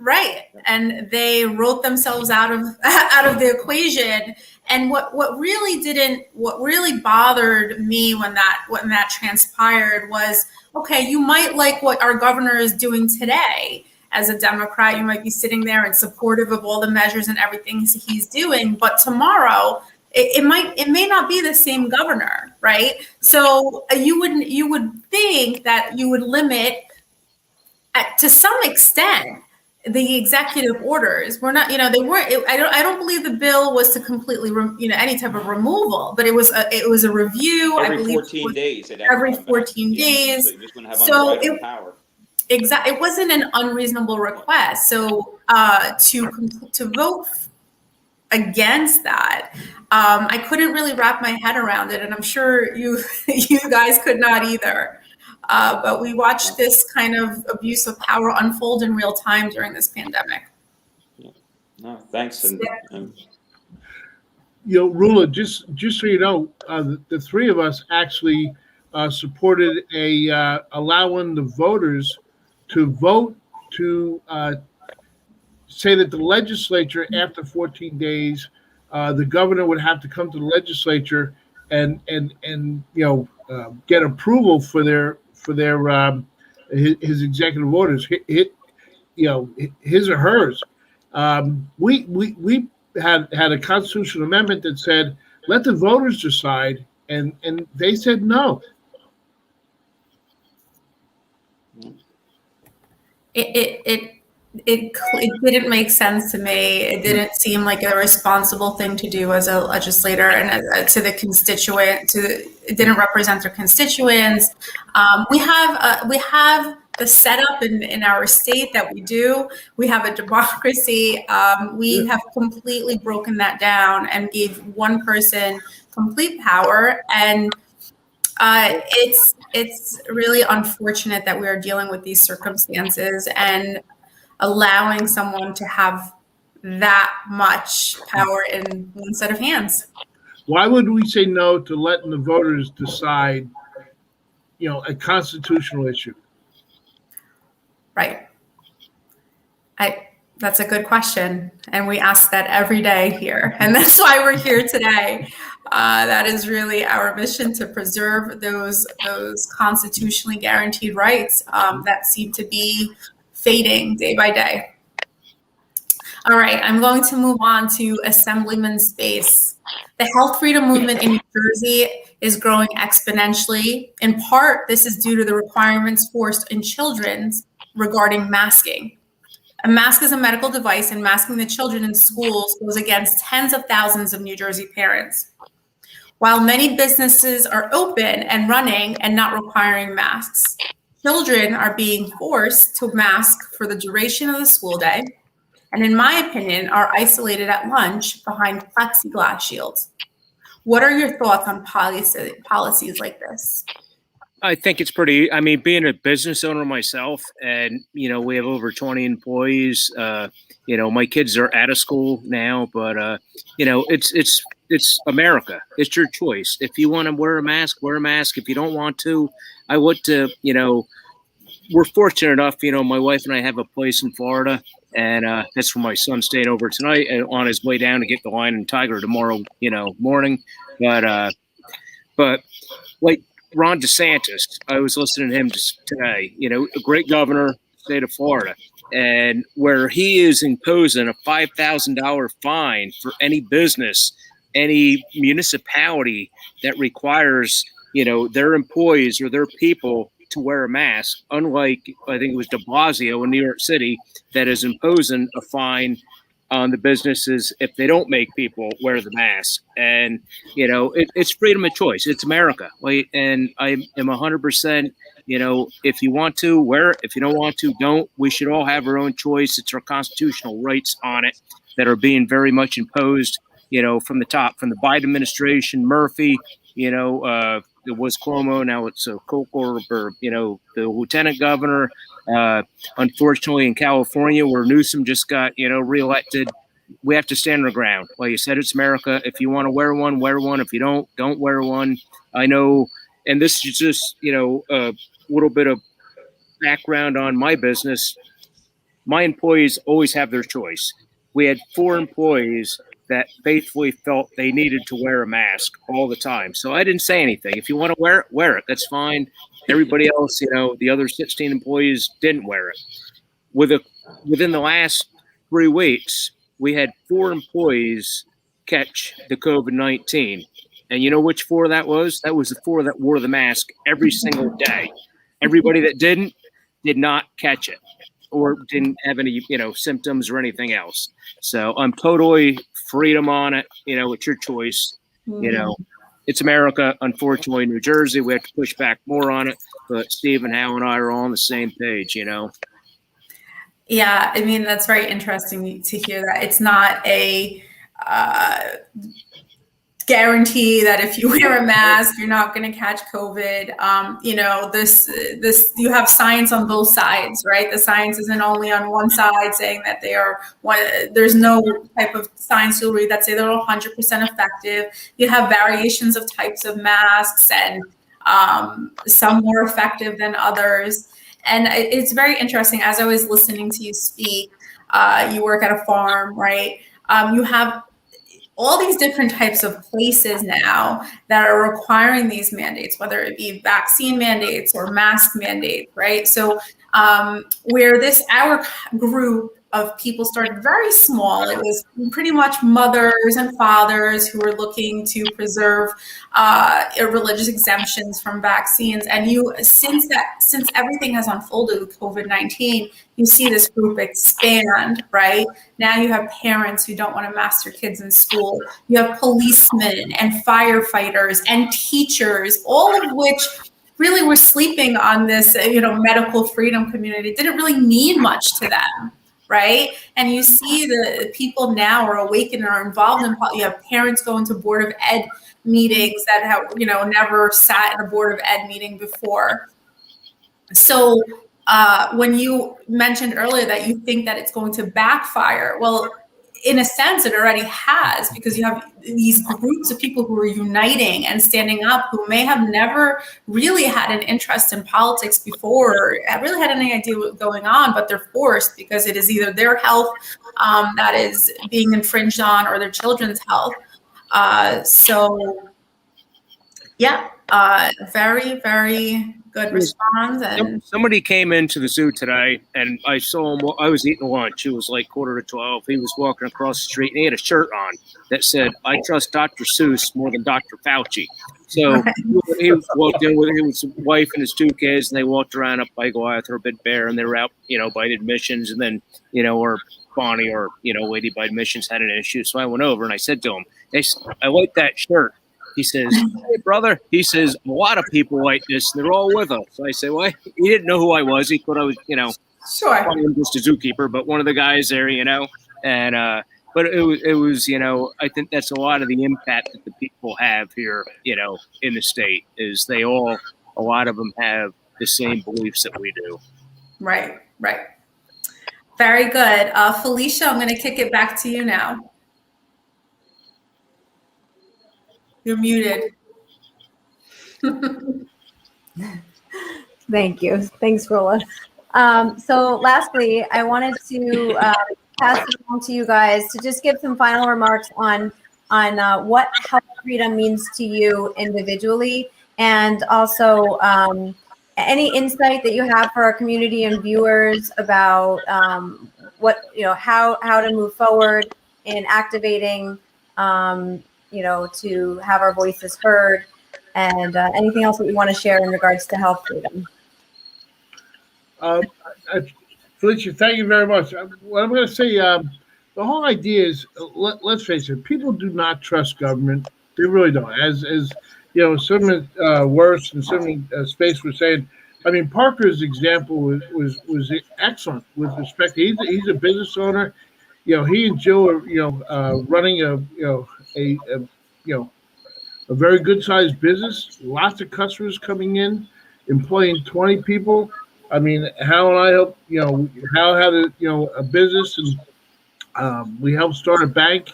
Right. And they wrote themselves out of the equation. And what really bothered me when that transpired was, okay, you might like what our governor is doing today. As a Democrat, you might be sitting there and supportive of all the measures and everything he's doing, but tomorrow it may not be the same governor, right? So you would think that you would limit to some extent the executive orders. We're not, they weren't. I don't believe the bill was to completely, any type of removal, but it was a review. Every 14 days. Every 14 days. So you're just going to have unbridled power. Exactly, it wasn't an unreasonable request. So to vote against that, I couldn't really wrap my head around it, and I'm sure you guys could not either. But we watched this kind of abuse of power unfold in real time during this pandemic. Yeah. No, thanks. And Rula, just so you know, the three of us actually supported allowing the voters to vote to say that the legislature, after 14 days, the governor would have to come to the legislature and get approval for his executive orders, his or hers. We had a constitutional amendment that said let the voters decide, and they said no. It didn't make sense to me. It didn't seem like a responsible thing to do as a legislator, and to the constituent. It didn't represent their constituents. We have the setup in our state that we do. We have a democracy. We have completely broken that down and gave one person complete power. And it's really unfortunate that we are dealing with these circumstances and allowing someone to have that much power in one set of hands. Why would we say no to letting the voters decide, a constitutional issue? Right. That's a good question. And we ask that every day here. And that's why we're here today. That is really our mission, to preserve those constitutionally guaranteed rights that seem to be fading day by day. All right, I'm going to move on to Assemblyman space. The health freedom movement in New Jersey is growing exponentially. In part, this is due to the requirements forced in children regarding masking. A mask is a medical device, and masking the children in schools goes against tens of thousands of New Jersey parents. While many businesses are open and running and not requiring masks, children are being forced to mask for the duration of the school day, and in my opinion, are isolated at lunch behind plexiglass shields. What are your thoughts on policies like this? I think it's pretty, I mean, being a business owner myself, and, you know, we have over 20 employees, you know, my kids are out of school now, but, you know, it's America. It's your choice. If you want to wear a mask, wear a mask. If you don't want to, I would to, you know, we're fortunate enough, you know, my wife and I have a place in Florida, and that's where my son's staying over tonight and on his way down to get the Lion and Tiger tomorrow, you know, morning. But like Ron DeSantis, I was listening to him just today, you know, a great governor, state of Florida, and where he is imposing a $5,000 fine for any business, any municipality that requires, you know, their employees or their people to wear a mask, unlike, I think it was de Blasio in New York City, that is imposing a fine on the businesses if they don't make people wear the mask. And, you know, it's freedom of choice. It's America. Like, and I am 100%, you know, if you want to, wear it. If you don't want to, don't. We should all have our own choice. It's our constitutional rights on it that are being very much imposed, you know, from the top, from the Biden administration, Murphy, you know, it was Cuomo, now it's Coker, or, you know, the lieutenant governor. Unfortunately, in California, where Newsom just got, you know, reelected, we have to stand our ground. Like you said, it's America. If you want to wear one, wear one. If you don't wear one. I know, and this is just, you know, a little bit of background on my business. My employees always have their choice. We had 4 employees that faithfully felt they needed to wear a mask all the time. So I didn't say anything. If you want to wear it, wear it. That's fine. Everybody else, you know, the other 16 employees didn't wear it. Within the last 3 weeks, we had 4 employees catch the COVID-19. And you know which 4 that was? That was the 4 that wore the mask every single day. Everybody that did not catch it or didn't have any, you know, symptoms or anything else. So I'm totally freedom on it. You know, it's your choice. You know, it's America. Unfortunately, New Jersey, we have to push back more on it. But Steve and Hal and I are all on the same page, you know. Yeah, I mean, that's very interesting to hear that. It's not a guarantee that if you wear a mask, you're not going to catch COVID. You know, this you have science on both sides, right? The science isn't only on one side saying that they are one. There's no type of science you'll read that say they're 100% effective. You have variations of types of masks, and some more effective than others. And it's very interesting. As I was listening to you speak, you work at a farm, right? You have all these different types of places now that are requiring these mandates, whether it be vaccine mandates or mask mandates, right? So where our group of people started very small, it was pretty much mothers and fathers who were looking to preserve religious exemptions from vaccines. And since everything has unfolded with COVID-19, you see this group expand, right? Now you have parents who don't want to mask their kids in school. You have policemen and firefighters and teachers, all of which really were sleeping on this, you know, medical freedom community. It didn't really mean much to them, right? And you see the people now are awakened and are involved in, you have parents going to Board of Ed meetings that have, you know, never sat in a Board of Ed meeting before. So when you mentioned earlier that you think that it's going to backfire, well, in a sense, it already has, because you have these groups of people who are uniting and standing up who may have never really had an interest in politics before, or really had any idea what was going on, but they're forced because it is either their health that is being infringed on or their children's health. So, yeah, very, very good response. And Somebody came into the zoo today, and I saw him. I was eating lunch. It was like 11:45. He was walking across the street, and he had a shirt on that said, "I trust Dr. Seuss more than Dr. Fauci." So he walked in with his wife and his 2 kids, and they walked around up by Goliath or Big Bear, and they were out, by the admissions, and then, or Bonnie or, lady by admissions had an issue. So I went over and I said to him, I like that shirt. He says, "Hey, brother," he says, "a lot of people like this, and they're all with us." So I say, "Well," he didn't know who I was. He thought I was, sure, I'm just a zookeeper, but one of the guys there, and, but it was, I think that's a lot of the impact that the people have here, in the state is a lot of them have the same beliefs that we do. Right. Very good. Felicia, I'm going to kick it back to you now. You're muted. Thank you. Thanks, Rolla. So lastly, I wanted to pass it on to you guys to just give some final remarks on what health freedom means to you individually, and also any insight that you have for our community and viewers about how to move forward in activating to have our voices heard, and anything else that you want to share in regards to health freedom. Felicia, thank you very much. What I'm going to say, the whole idea is, let's face it, people do not trust government. They really don't. As some Wirth and some Space were saying. I mean, Parker's example was excellent with respect. He's a business owner. He and Jill are running a very good sized business. Lots of customers coming in, employing 20 people. I mean, Hal and I helped. Hal had a business, and we helped start a bank.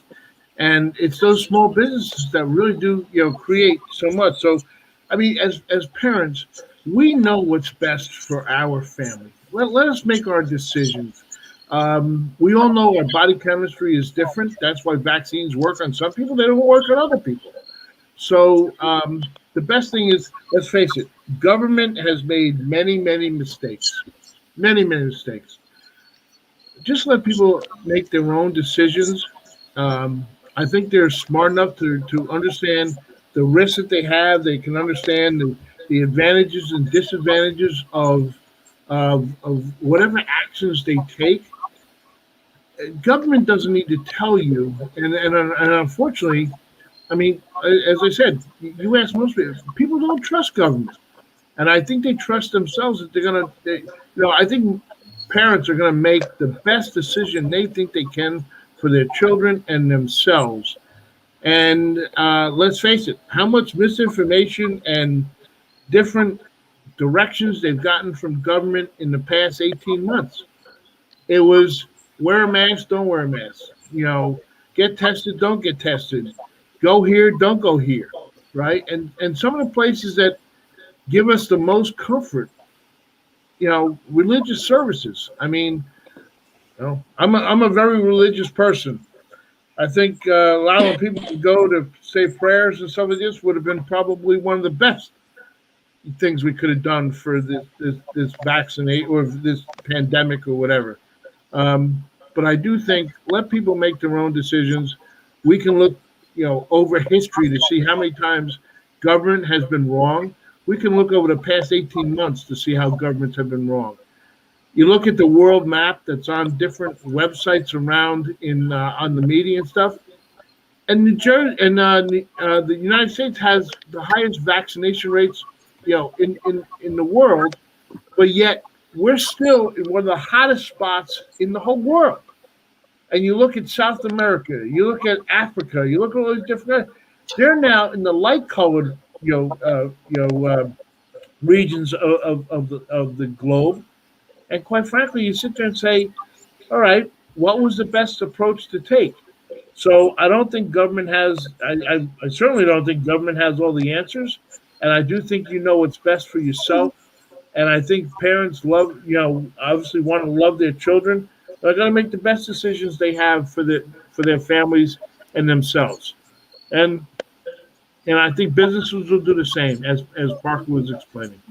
And it's those small businesses that really do create so much. So, I mean, as parents, we know what's best for our family. Let us make our decisions. We all know our body chemistry is different. That's why vaccines work on some people. They don't work on other people. So the best thing is, let's face it, government has made many, many mistakes. Many, many mistakes. Just let people make their own decisions. I think they're smart enough to understand the risks that they have. They can understand the advantages and disadvantages of whatever actions they take. Government doesn't need to tell you, and unfortunately, I mean, as I said, you ask most people don't trust government, and I think they trust themselves that they're gonna. I think parents are gonna make the best decision they think they can for their children and themselves. And let's face it, how much misinformation and different directions they've gotten from government in the past 18 months. It was wear a mask, don't wear a mask. Get tested, don't get tested. Go here, don't go here, right? And some of the places that give us the most comfort, religious services. I mean, I'm a very religious person. I think allowing people to go to say prayers and stuff like this would have been probably one of the best things we could have done for this vaccinate or this pandemic or whatever. But I do think let people make their own decisions. We can look, over history to see how many times government has been wrong. We can look over the past 18 months to see how governments have been wrong. You look at the world map that's on different websites around on the media and stuff. And the United States has the highest vaccination rates, in the world, but yet we're still in one of the hottest spots in the whole world. And you look at South America, you look at Africa, you look at all these different. They're now in the light-colored, regions of the globe. And quite frankly, you sit there and say, all right, what was the best approach to take? So I don't think government has, I certainly don't think government has all the answers. And I do think what's best for yourself. And I think parents obviously want to love their children. They're going to make the best decisions they have for their families and themselves. And I think businesses will do the same, as Parker was explaining.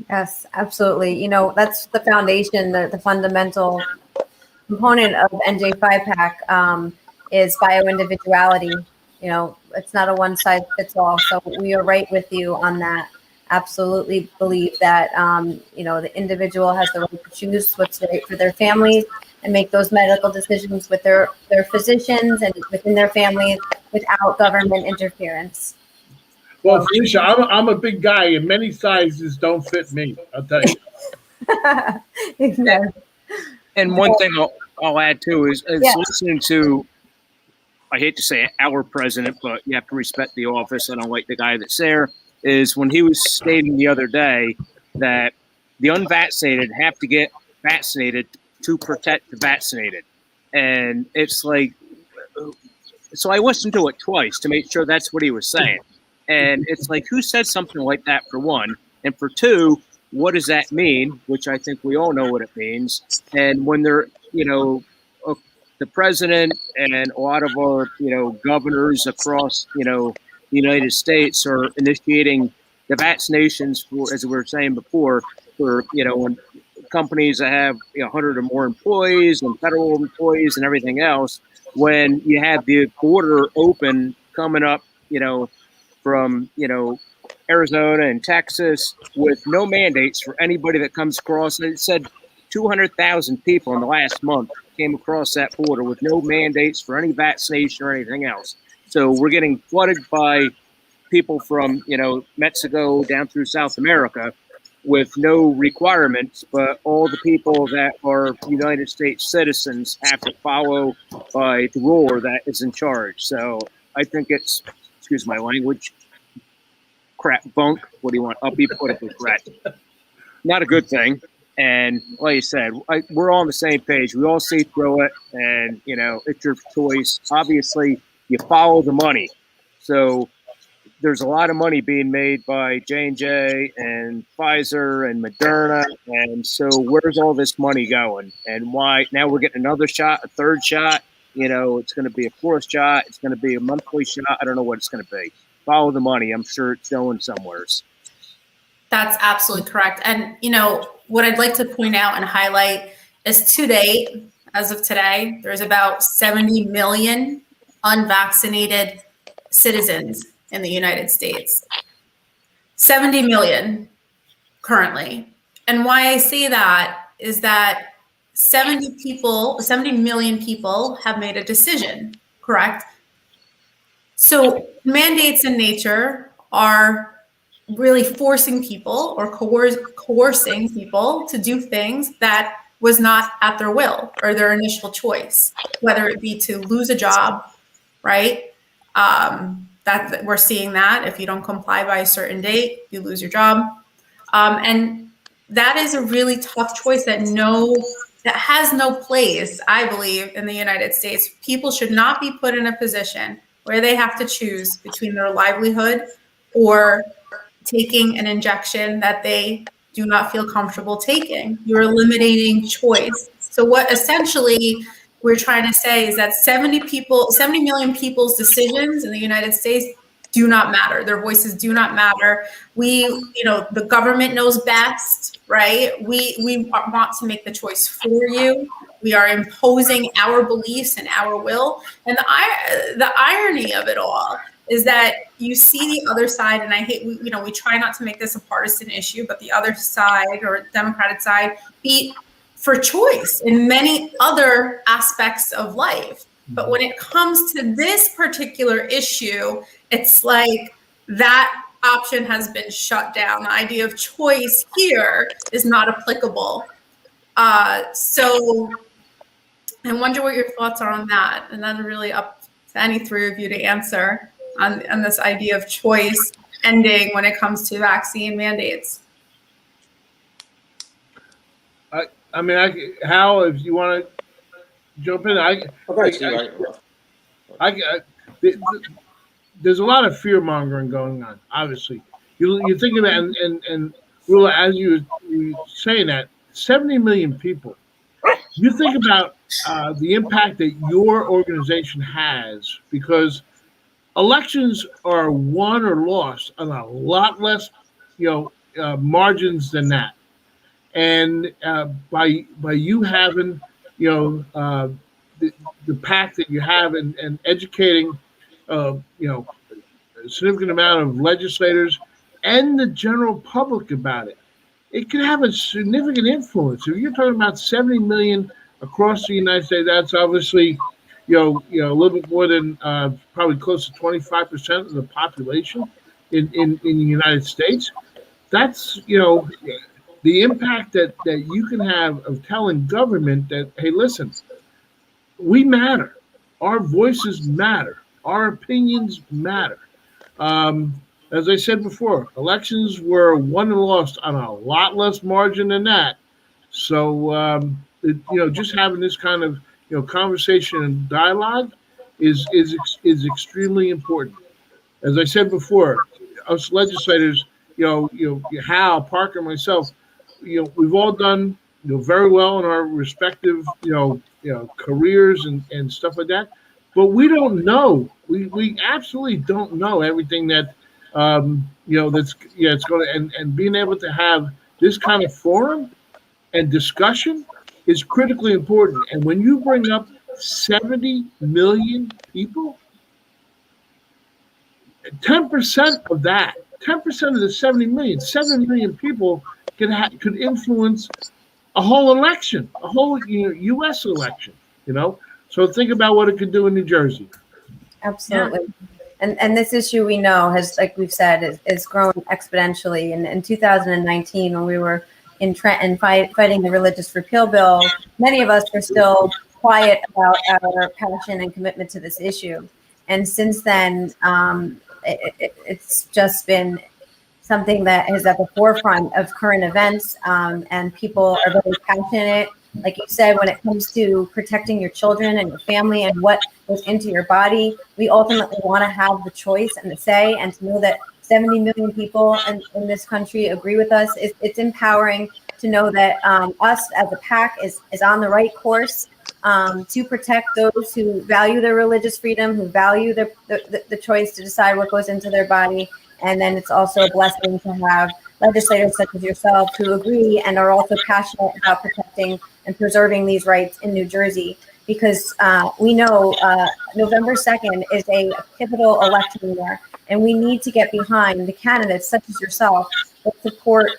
Yes, absolutely. You know, that's the foundation, the fundamental component of NJ5PAC is bioindividuality. You know, it's not a one size fits all. So we are right with you on that. Absolutely believe that, you know, the individual has the right to choose what's right for their families and make those medical decisions with their physicians and within their families without government interference. Well, Felicia, I'm a big guy, and many sizes don't fit me. I'll tell you. Exactly. And one thing I'll add too is Yeah. listening to, I hate to say it, our president, but you have to respect the office. I don't like the guy that's there, is when he was stating the other day that the unvaccinated have to get vaccinated to protect the vaccinated. And it's like, so I listened to it twice to make sure that's what he was saying. And it's like, who said something like that, for one? And for two, what does that mean? Which I think we all know what it means. And when they're, you know, the president and a lot of our, you know, governors across, you know, the United States are initiating the vaccinations for, as we were saying before, for, you know, when companies that have, you know, 100 or more employees and federal employees and everything else, when you have the border open coming up, you know, from, you know, Arizona and Texas with no mandates for anybody that comes across. And it said 200,000 people in the last month came across that border with no mandates for any vaccination or anything else. So we're getting flooded by people from, you know, Mexico down through South America with no requirements, but all the people that are United States citizens have to follow by the ruler that is in charge. So I think it's, excuse my language, crap bunk. What do you want? I'll be politically correct. Not a good thing. And like you said, we're all on the same page. We all see through it, and, you know, it's your choice. Obviously, you follow the money. So there's a lot of money being made by J&J and Pfizer and Moderna. And so where's all this money going? And why? Now we're getting another shot, a third shot. You know, it's going to be a fourth shot. It's going to be a monthly shot. I don't know what it's going to be. Follow the money. I'm sure it's going somewhere. That's absolutely correct. And, you know, what I'd like to point out and highlight is to date, as of today, there's about 70 million unvaccinated citizens in the United States. 70 million currently. And why I say that is that 70 million people have made a decision, correct? So mandates in nature are really forcing people or coercing people to do things that was not at their will or their initial choice, whether it be to lose a job, right? That we're seeing that if you don't comply by a certain date, you lose your job. And that is a really tough choice that has no place, I believe, in the United States. People should not be put in a position where they have to choose between their livelihood or taking an injection that they do not feel comfortable taking. You're eliminating choice. So what essentially we're trying to say is that 70 million people's decisions in the United States do not matter. Their voices do not matter. The government knows best, right? We want to make the choice for you. We are imposing our beliefs and our will. And the irony of it all is that you see the other side, and I hate, we try not to make this a partisan issue, but the other side or Democratic side beat for choice in many other aspects of life. But when it comes to this particular issue, it's like that option has been shut down. The idea of choice here is not applicable. So I wonder what your thoughts are on that. And then really up to any three of you to answer on this idea of choice ending when it comes to vaccine mandates. Hal, if you want to jump in, there's a lot of fear mongering going on. Obviously, you think of that, and Rula, as you were saying that, 70 million people. You think about the impact that your organization has, because elections are won or lost on a lot less, margins than that. And by you having, the pact that you have and educating, a significant amount of legislators and the general public about it, it can have a significant influence. If you're talking about 70 million across the United States, that's obviously, a little bit more than probably close to 25% of the population in the United States. That's, the impact that you can have of telling government that, hey, listen, we matter. Our voices matter. Our opinions matter. As I said before, elections were won and lost on a lot less margin than that. So, just having this kind of, conversation and dialogue is extremely important. As I said before, us legislators, Hal, Parker, myself, we've all done, very well in our respective, careers and stuff like that. But we don't know. We absolutely don't know everything that, it's going to, and being able to have this kind of forum and discussion is critically important. And when you bring up 70 million people, 10% of that, 10% of the 70 million people could influence a whole election, a whole U.S. election. So think about what it could do in New Jersey. Absolutely. Yeah. And this issue we know has, like we've said, is grown exponentially. And in 2019, when we were in Trenton fighting the religious repeal bill, many of us were still quiet about our passion and commitment to this issue. And since then, it's just been something that is at the forefront of current events, and people are very passionate. Like you said, when it comes to protecting your children and your family and what goes into your body, we ultimately want to have the choice and the say, and to know that 70 million people in this country agree with us. It's empowering to know that us as a PAC is on the right course to protect those who value their religious freedom, who value the choice to decide what goes into their body. And then it's also a blessing to have legislators such as yourself who agree and are also passionate about protecting and preserving these rights in New Jersey, because we know November 2nd is a pivotal election year, and we need to get behind the candidates such as yourself that support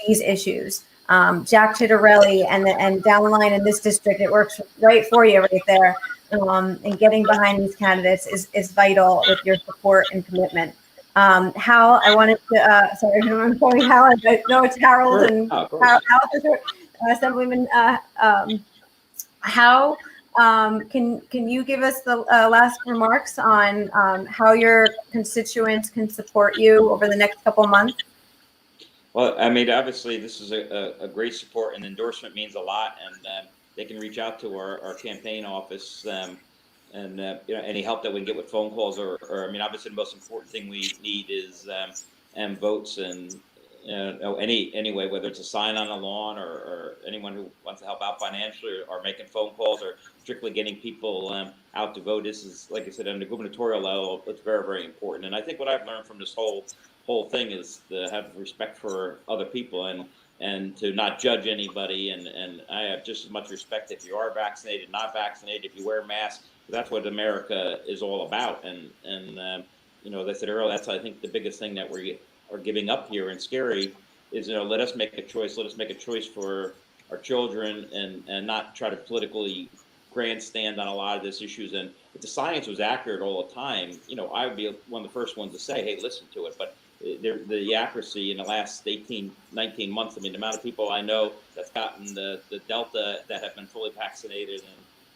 these issues. Jack Chitterelli and down the line in this district, it works right for you right there. And getting behind these candidates is vital with your support and commitment. Hal, I wanted to, sorry, I'm calling Hal, I know it's Harold and Hal, Assemblyman, how can you give us the last remarks on how your constituents can support you over the next couple of months? Well, I mean, obviously, this is a great support, and endorsement means a lot, and they can reach out to our campaign office, and any help that we can get with phone calls, or I mean, obviously, the most important thing we need is votes, and anyway, whether it's a sign on the lawn or anyone who wants to help out financially or making phone calls or strictly getting people out to vote. This is, like I said, on the gubernatorial level, it's very, very important. And I think what I've learned from this whole thing is to have respect for other people and to not judge anybody. And I have just as much respect if you are vaccinated, not vaccinated, if you wear a mask. That's what America is all about. And as I said earlier, that's, I think, the biggest thing that we are giving up here and scary is, let us make a choice. Let us make a choice for our children and not try to politically grandstand on a lot of these issues. And if the science was accurate all the time, I would be one of the first ones to say, hey, listen to it. But the accuracy in the last 18, 19 months, I mean, the amount of people I know that's gotten the Delta that have been fully vaccinated,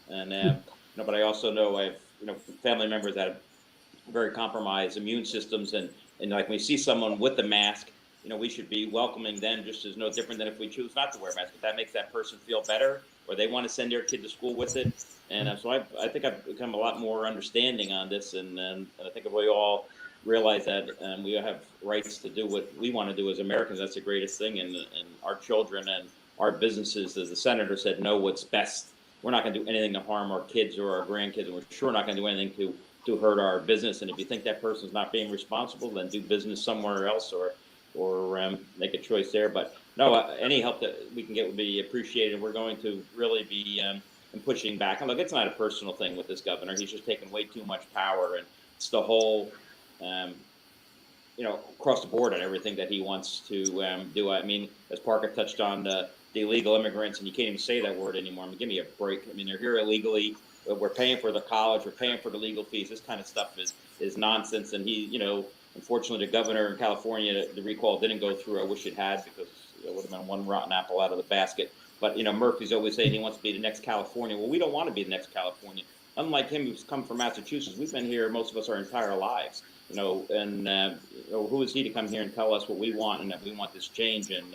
but I also know I have, family members that have very compromised immune systems, and like when we see someone with a mask, we should be welcoming them just as no different than if we choose not to wear a mask. If that makes that person feel better, or they want to send their kid to school with it. And so I think I've become a lot more understanding on this, and I think if we all realize that we have rights to do what we want to do as Americans, that's the greatest thing. And our children and our businesses, as the senator said, know what's best. We're not going to do anything to harm our kids or our grandkids, and we're sure not going to do anything to hurt our business. And if you think that person's not being responsible, then do business somewhere else, or make a choice there. But no, any help that we can get would be appreciated. We're going to really be pushing back. And look, it's not a personal thing with this governor. He's just taken way too much power, and it's the whole, across the board on everything that he wants to do. I mean, as Parker touched on the illegal immigrants, and you can't even say that word anymore. I mean, give me a break. I mean, they're here illegally. We're paying for the college. We're paying for the legal fees. This kind of stuff is nonsense. And he, unfortunately, the governor in California, the recall didn't go through. I wish it had, because it would have been one rotten apple out of the basket. But, Murphy's always saying he wants to be the next California. Well, we don't want to be the next California. Unlike him, who's come from Massachusetts, we've been here, most of us, our entire lives. Who is he to come here and tell us what we want and that we want this change? And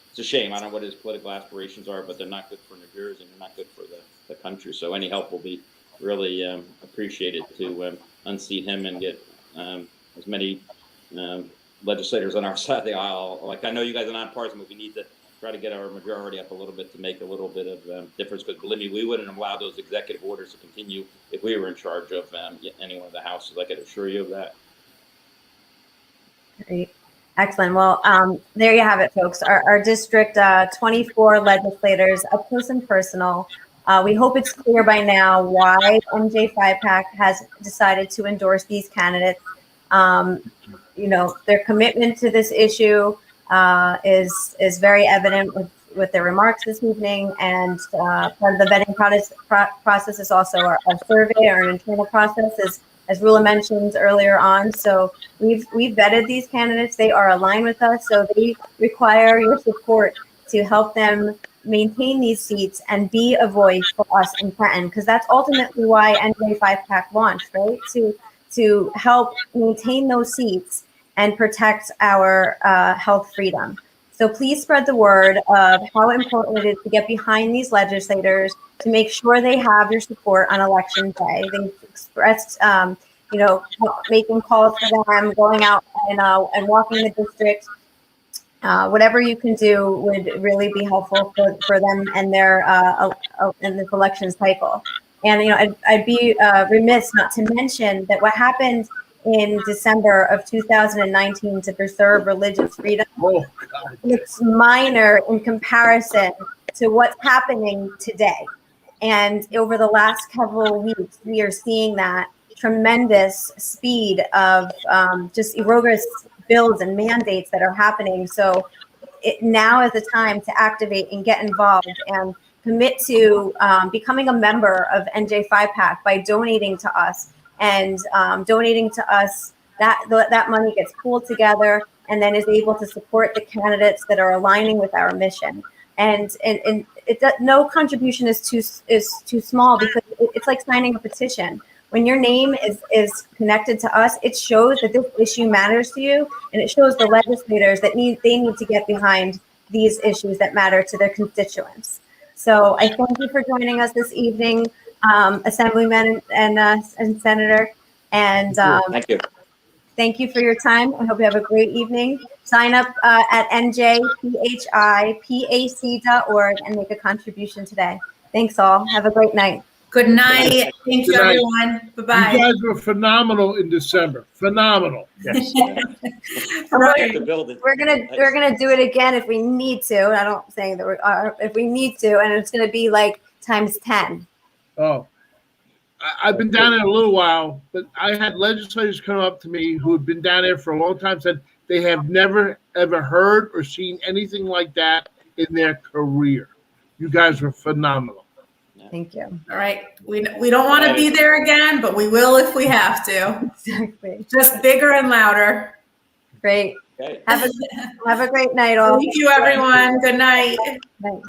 it's a shame. I don't know what his political aspirations are, but they're not good for New Jersey, and they're not good for the country. So any help will be really appreciated to unseat him and get as many legislators on our side of the aisle. Like, I know you guys are nonpartisan, but we need to try to get our majority up a little bit to make a little bit of difference. Because believe me, we wouldn't allow those executive orders to continue if we were in charge of any one of the houses. I can assure you of that. Great. Excellent. Well, there you have it, folks. Our district, 24 legislators, up close and personal. We hope it's clear by now why NJPHIPAC has decided to endorse these candidates. Their commitment to this issue is very evident with their remarks this evening, and part of the vetting process is also our survey, our internal process, as Rula mentioned earlier on. So we've vetted these candidates. They are aligned with us. So they require your support to help them maintain these seats and be a voice for us in Trenton, because that's ultimately why NJPHIPAC launched, right? To help maintain those seats and protect our health freedom. So please spread the word of how important it is to get behind these legislators, to make sure they have your support on election day. They've expressed, making calls for them, going out and walking the district. Whatever you can do would really be helpful for them and their in this election cycle. And I'd be remiss not to mention that what happened in December of 2019 to preserve religious freedom, it's minor in comparison to what's happening today. And over the last couple of weeks, we are seeing that tremendous speed of just erroneous bills and mandates that are happening. So now is the time to activate and get involved and commit to becoming a member of NJPHIPAC by donating to us. And donating to us, that money gets pooled together and then is able to support the candidates that are aligning with our mission. And no contribution is too small, because it's like signing a petition. When your name is connected to us, it shows that this issue matters to you, and it shows the legislators that they need to get behind these issues that matter to their constituents. So I thank you for joining us this evening, Assemblyman and Senator. And thank you. Thank you for your time. I hope you have a great evening. Sign up at NJPHIPAC.org and make a contribution today. Thanks all. Have a great night. Good night. Thank you, Good night. everyone. Bye-bye. You guys were phenomenal in December. Phenomenal. Yes. Right. The building. We're gonna do it again if we need to. I don't saying that we are, if we need to, and it's gonna be like times 10. Oh, I've been down there a little while, but I had legislators come up to me who had been down there for a long time, said they have never, ever heard or seen anything like that in their career. You guys were phenomenal. Thank you. All right. We don't want to be there again, but we will if we have to. Exactly. Just bigger and louder. Great. Okay. Have a great night all. Thank you, everyone. Good night. Night.